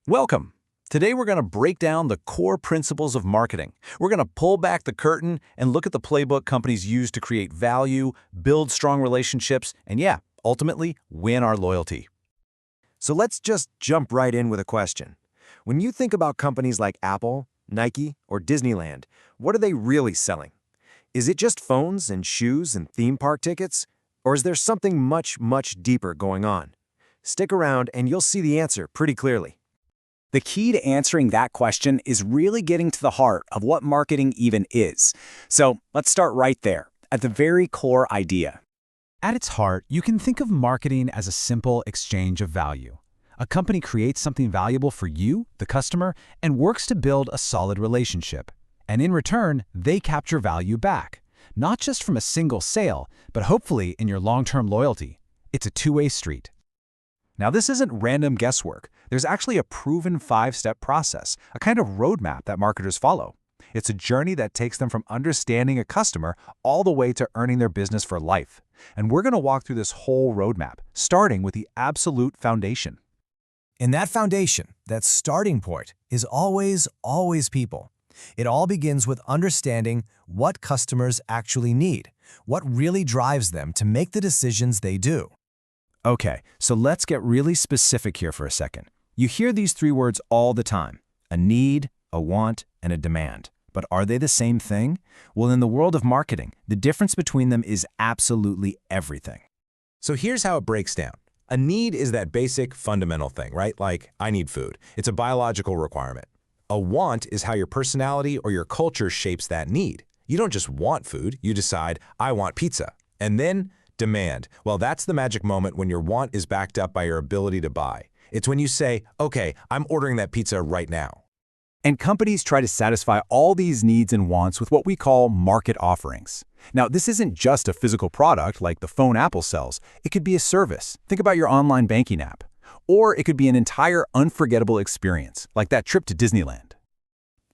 Welcome. Today we're going to break down the core principles of marketing. We're going to pull back the curtain and look at the playbook companies use to create value, build strong relationships, and ultimately win our loyalty. So let's just jump right in with a question. When you think about companies like Apple, Nike, or Disneyland, what are they really selling? Is it just phones and shoes and theme park tickets? Or is there something much, much deeper going on? Stick around and you'll see the answer pretty clearly. The key to answering that question is really getting to the heart of what marketing even is. So let's start right there, at the very core idea. At its heart, you can think of marketing as a simple exchange of value. A company creates something valuable for you, the customer, and works to build a solid relationship. And in return, they capture value back, not just from a single sale, but hopefully in your long-term loyalty. It's a two-way street. Now, this isn't random guesswork. There's actually a proven 5-step process, a kind of roadmap that marketers follow. It's a journey that takes them from understanding a customer all the way to earning their business for life. And we're going to walk through this whole roadmap, starting with the absolute foundation. And that foundation, that starting point, is always people. It all begins with understanding what customers actually need, what really drives them to make the decisions they do. Okay, so let's get really specific here for a second. You hear these 3 words all the time: a need, a want, and a demand. But are they the same thing? Well, in the world of marketing, the difference between them is absolutely everything. So here's how it breaks down. A need is that basic, fundamental thing, right? Like, I need food. It's a biological requirement. A want is how your personality or your culture shapes that need. You don't just want food, you decide, I want pizza. And then, demand. Well, that's the magic moment when your want is backed up by your ability to buy. It's when you say, okay, I'm ordering that pizza right now. And companies try to satisfy all these needs and wants with what we call market offerings. Now, this isn't just a physical product like the phone Apple sells. It could be a service. Think about your online banking app. Or it could be an entire unforgettable experience, like that trip to Disneyland.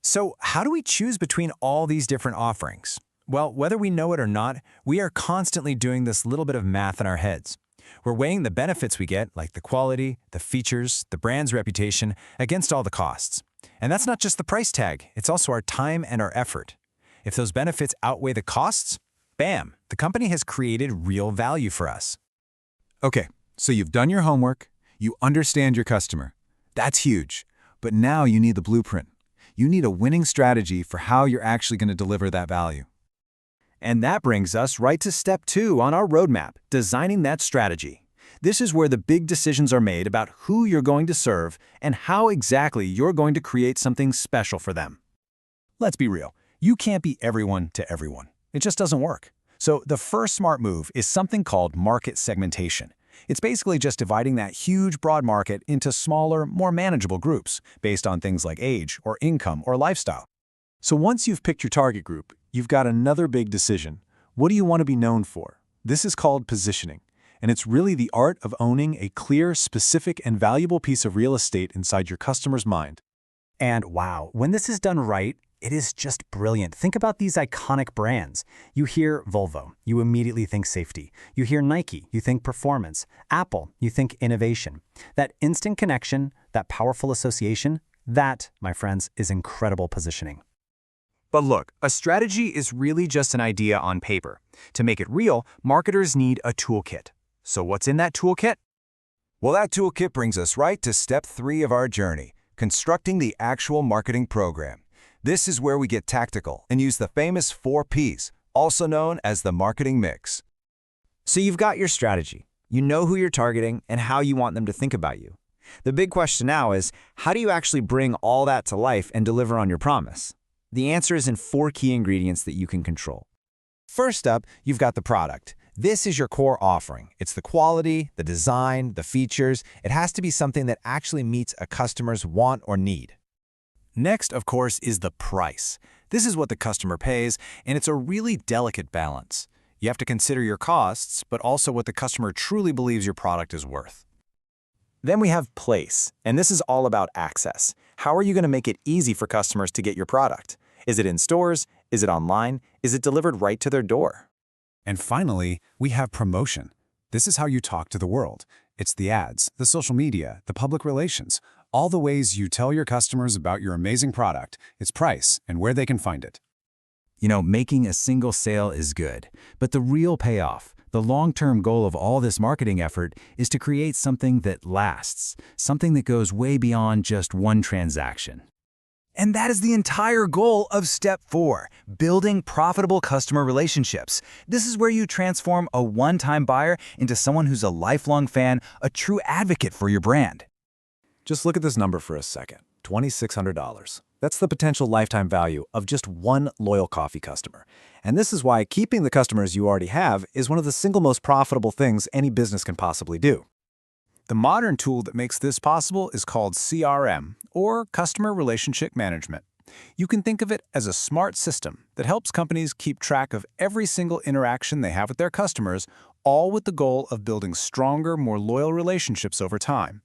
So how do we choose between all these different offerings? Well, whether we know it or not, we are constantly doing this little bit of math in our heads. We're weighing the benefits we get, like the quality, the features, the brand's reputation, against all the costs. And that's not just the price tag, it's also our time and our effort. If those benefits outweigh the costs, bam, the company has created real value for us. Okay, so you've done your homework, you understand your customer. That's huge. But now you need the blueprint. You need a winning strategy for how you're actually going to deliver that value. And that brings us right to step 2 on our roadmap, designing that strategy. This is where the big decisions are made about who you're going to serve and how exactly you're going to create something special for them. Let's be real, you can't be everyone to everyone. It just doesn't work. So the first smart move is something called market segmentation. It's basically just dividing that huge broad market into smaller, more manageable groups based on things like age or income or lifestyle. So once you've picked your target group, you've got another big decision. What do you want to be known for? This is called positioning, and it's really the art of owning a clear, specific, and valuable piece of real estate inside your customer's mind. And wow, when this is done right, it is just brilliant. Think about these iconic brands. You hear Volvo, you immediately think safety. You hear Nike, you think performance. Apple, you think innovation. That instant connection, that powerful association, that, my friends, is incredible positioning. But look, a strategy is really just an idea on paper. To make it real, marketers need a toolkit. So what's in that toolkit? Well, that toolkit brings us right to step 3 of our journey, constructing the actual marketing program. This is where we get tactical and use the famous 4 Ps, also known as the marketing mix. So you've got your strategy. You know who you're targeting and how you want them to think about you. The big question now is, how do you actually bring all that to life and deliver on your promise? The answer is in 4 key ingredients that you can control. First up, you've got the product. This is your core offering. It's the quality, the design, the features. It has to be something that actually meets a customer's want or need. Next, of course, is the price. This is what the customer pays, and it's a really delicate balance. You have to consider your costs, but also what the customer truly believes your product is worth. Then we have place, and this is all about access. How are you going to make it easy for customers to get your product? Is it in stores? Is it online? Is it delivered right to their door? And finally, we have promotion. This is how you talk to the world. It's the ads, the social media, the public relations, All the ways you tell your customers about your amazing product, its price, and where they can find it. Making a single sale is good, but the real payoff, the long-term goal of all this marketing effort is to create something that lasts, something that goes way beyond just one transaction. And that is the entire goal of Step 4, building profitable customer relationships. This is where you transform a one-time buyer into someone who's a lifelong fan, a true advocate for your brand. Just look at this number for a second, $2,600. That's the potential lifetime value of just one loyal coffee customer. And this is why keeping the customers you already have is one of the single most profitable things any business can possibly do. The modern tool that makes this possible is called CRM, or Customer Relationship Management. You can think of it as a smart system that helps companies keep track of every single interaction they have with their customers, all with the goal of building stronger, more loyal relationships over time.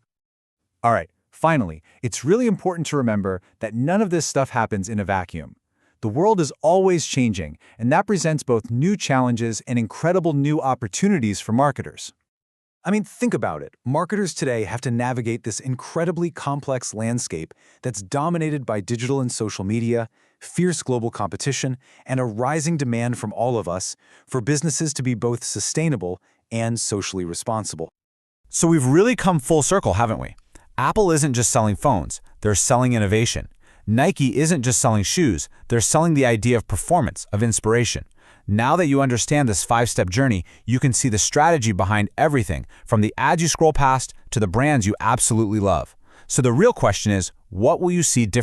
All right, finally, it's really important to remember that none of this stuff happens in a vacuum. The world is always changing, and that presents both new challenges and incredible new opportunities for marketers. I mean, think about it. Marketers today have to navigate this incredibly complex landscape that's dominated by digital and social media, fierce global competition, and a rising demand from all of us for businesses to be both sustainable and socially responsible. So we've really come full circle, haven't we? Apple isn't just selling phones, they're selling innovation. Nike isn't just selling shoes, they're selling the idea of performance, of inspiration. Now that you understand this 5-step journey, you can see the strategy behind everything, from the ads you scroll past to the brands you absolutely love. So the real question is, what will you see differently